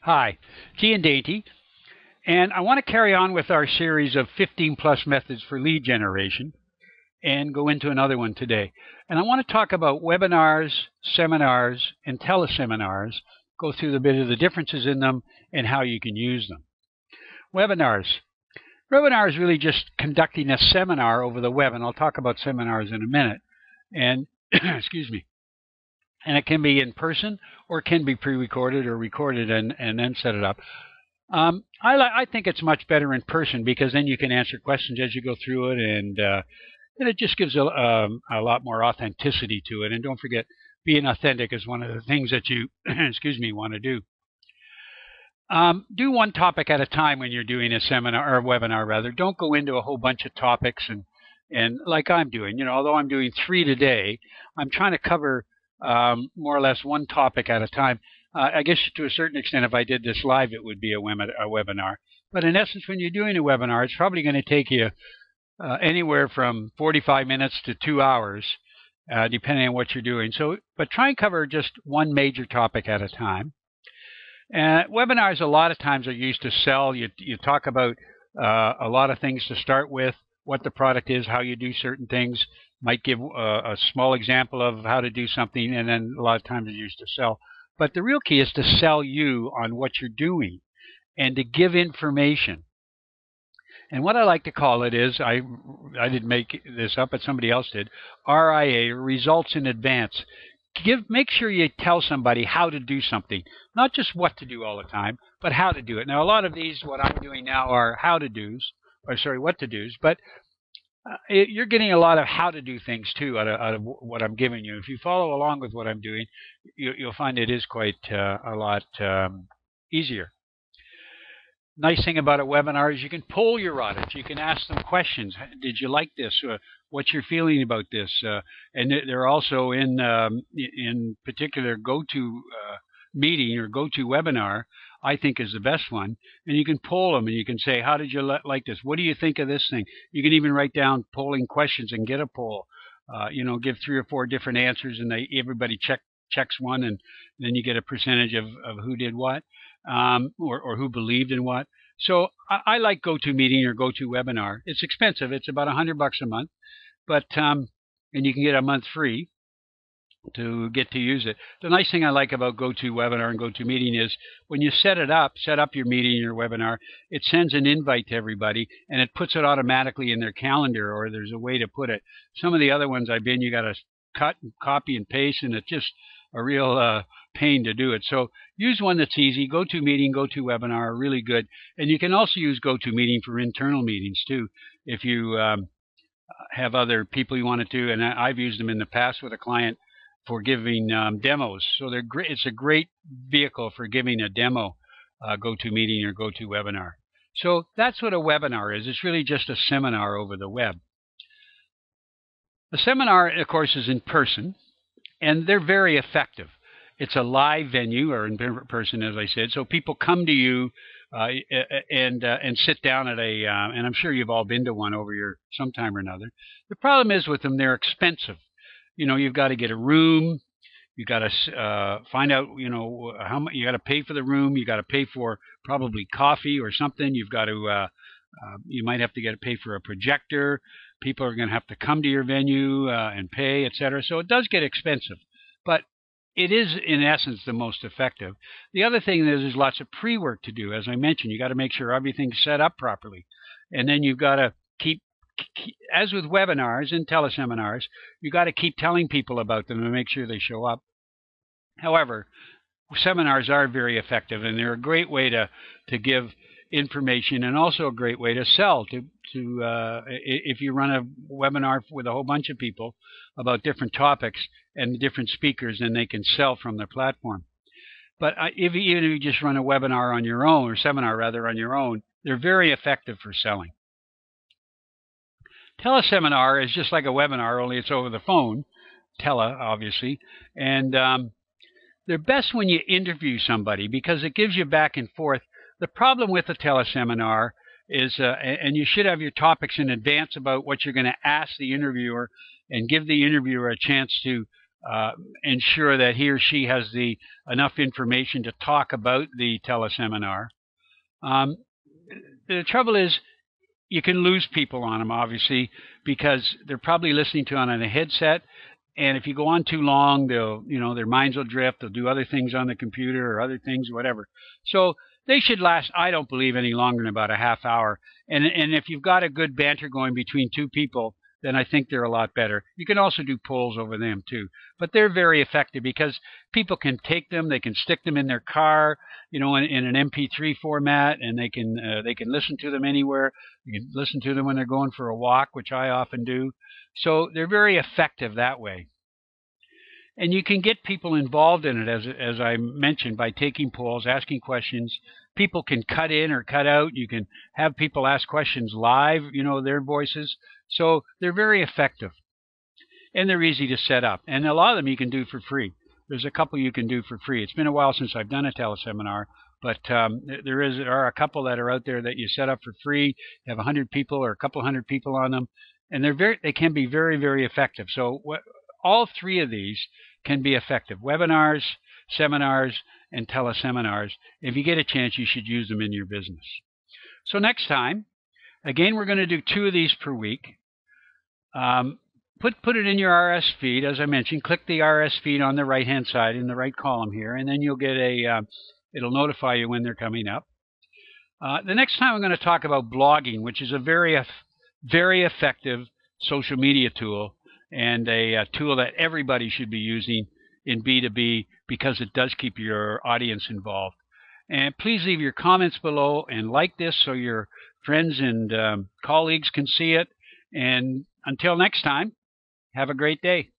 Hi, Tea and Dainty, and I want to carry on with our series of 15 plus methods for lead generation and go into another one today. And I want to talk about webinars, seminars, and teleseminars, go through a bit of the differences in them and how you can use them. Webinars. Webinar is really just conducting a seminar over the web, and I'll talk about seminars in a minute. And excuse me. And it can be in person or it can be pre-recorded or recorded and then set it up. I think it's much better in person because then you can answer questions as you go through it, and it just gives a lot more authenticity to it. And don't forget, being authentic is one of the things that you want to do. Do one topic at a time when you're doing a seminar or a webinar, rather. Don't go into a whole bunch of topics and like I'm doing. Although I'm doing 3 today, I'm trying to cover more or less one topic at a time. I guess to a certain extent, if I did this live, it would be a webinar. But in essence, when you're doing a webinar, it's probably going to take you anywhere from 45 minutes to 2 hours, depending on what you're doing. But try and cover just one major topic at a time. Webinars a lot of times are used to sell. You talk about a lot of things to start with, what the product is, how you do certain things, might give a small example of how to do something, and then a lot of times it's used to sell. But the real key is to sell you on what you're doing and to give information. And what I like to call it is, I didn't make this up, but somebody else did, RIA, results in advance. Make sure you tell somebody how to do something, not just what to do all the time, but how to do it. Now, a lot of these, what I'm doing now, are what to do's, but you're getting a lot of how to do things too out of what I'm giving you. If you follow along with what I'm doing, you'll find it is quite a lot easier. Nice thing about a webinar is you can poll your audience. You can ask them questions. Did you like this? What's your feeling about this? And they're also in particular GoToMeeting or GoToWebinar, I think is the best one. And you can poll them and you can say, how did you like this? What do you think of this thing? You can even write down polling questions and get a poll. Give 3 or 4 different answers, and everybody checks one, and then you get a percentage of who did what. Or who believed in what. So I like GoToMeeting or GoToWebinar. It's expensive. It's about $100 a month, but and you can get a month free to get to use it. The nice thing I like about GoToWebinar and GoToMeeting is when you set up your meeting, your webinar, it sends an invite to everybody and it puts it automatically in their calendar, or there's a way to put it. Some of the other ones I've been, you got to cut and copy and paste, and it's just a real pain to do it. So use one that's easy. GoToMeeting, GoToWebinar are really good. And you can also use GoToMeeting for internal meetings too. If you have other people you want to do, and I've used them in the past with a client for giving demos. So they're great. It's a great vehicle for giving a demo, GoToMeeting or GoToWebinar. So that's what a webinar is. It's really just a seminar over the web. A seminar, of course, is in person, and they're very effective. It's a live venue, or in person, as I said. So people come to you and sit down at and I'm sure you've all been to one over your sometime or another. The problem is with them, they're expensive. You've got to get a room. You've got to find out, how much you got to pay for the room. You got to pay for probably coffee or something. You've got to, you might have to pay for a projector. People are going to have to come to your venue and pay, etc. So it does get expensive, but it is, in essence, the most effective. The other thing is there's lots of pre-work to do. As I mentioned, you got to make sure everything's set up properly. And then you've got to keep, as with webinars and teleseminars, you got to keep telling people about them and make sure they show up. However, seminars are very effective, and they're a great way to give information, and also a great way to sell. If you run a webinar with a whole bunch of people about different topics and different speakers, then they can sell from their platform. But even if you just run a webinar on your own, or seminar rather on your own, they're very effective for selling. TeleSeminar is just like a webinar, only it's over the phone. Obviously, and they're best when you interview somebody because it gives you back and forth. The problem with a teleseminar is, and you should have your topics in advance about what you're going to ask the interviewer, and give the interviewer a chance to ensure that he or she has enough information to talk about the teleseminar. The trouble is, you can lose people on them, obviously, because they're probably listening to it on a headset. And if you go on too long, their minds will drift. They'll do other things on the computer or other things, whatever. So they should last, I don't believe, any longer than about a half hour. And if you've got a good banter going between two people, then I think they're a lot better. You can also do polls over them too, but they're very effective because people can take them, they can stick them in their car, in an MP3 format, and they can listen to them anywhere. You can listen to them when they're going for a walk, which I often do. So they're very effective that way. And you can get people involved in it, as I mentioned, by taking polls, asking questions. People can cut in or cut out. You can have people ask questions live, their voices. So they're very effective. And they're easy to set up. And a lot of them you can do for free. There's a couple you can do for free. It's been a while since I've done a teleseminar, but there are a couple that are out there that you set up for free. You have 100 people or a couple hundred people on them, and they can be very, very effective. So all three of these can be effective: webinars, seminars, and teleseminars. If you get a chance, you should use them in your business. So next time, again, we're going to do 2 of these per week. Put it in your RS feed, as I mentioned. Click the RS feed on the right-hand side in the right column here, and then you'll get it'll notify you when they're coming up. The next time I'm going to talk about blogging, which is a very, very effective social media tool, and a tool that everybody should be using in B2B because it does keep your audience involved. And please leave your comments below and like this so your friends and colleagues can see it. And until next time, have a great day.